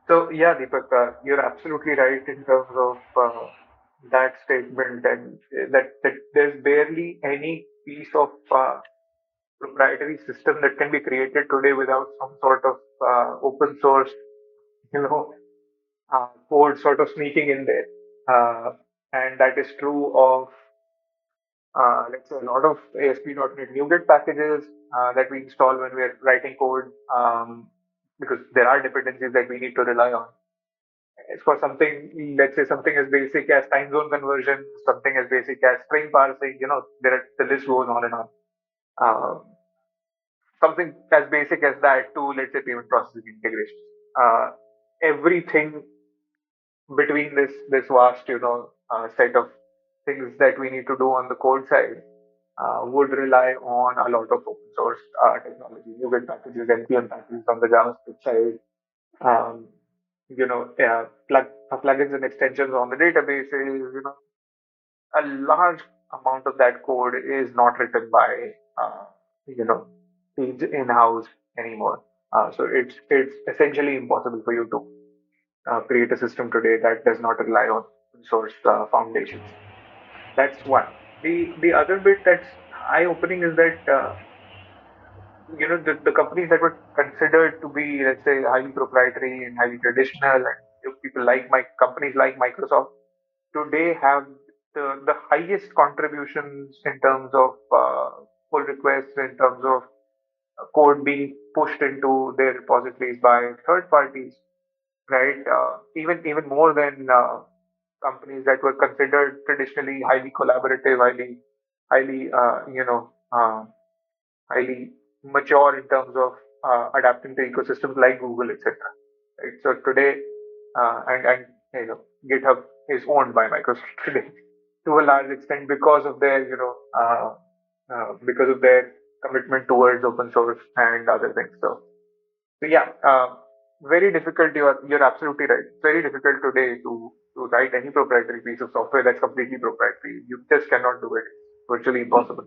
So yeah, Deepak, you're absolutely right in terms of that statement, and that there's barely any piece of proprietary system that can be created today without some sort of open source, you know, code sort of sneaking in there. And that is true of, let's say, a lot of ASP.NET NuGet packages that we install when we're writing code, because there are dependencies that we need to rely on. It's for something, let's say, something as basic as time zone conversion, something as basic as string parsing. The list goes on and on. Um, Something as basic as that to, let's say, payment processing integration. Everything between this vast, set of things that we need to do on the code side would rely on a lot of open source technology, NuGet packages, NPM packages on the JavaScript side, um, plugins and extensions on the databases. A large amount of that code is not written by, you know, teams in-house anymore. So it's essentially impossible for you to create a system today that does not rely on open source foundations. That's one. The other bit that's eye-opening is that the companies that were considered to be, let's say, highly proprietary and highly traditional, and people like my companies like Microsoft today have the highest contributions in terms of pull requests, in terms of code being pushed into their repositories by third parties, right? Even more than companies that were considered traditionally highly collaborative, highly highly mature in terms of adapting to ecosystems like Google, etc. Right? So today, and GitHub is owned by Microsoft today to a large extent because of their because of their commitment towards open source and other things. So yeah, very difficult. You're absolutely right. It's very difficult today to write any proprietary piece of software that's completely proprietary. You just cannot do it. It's virtually impossible.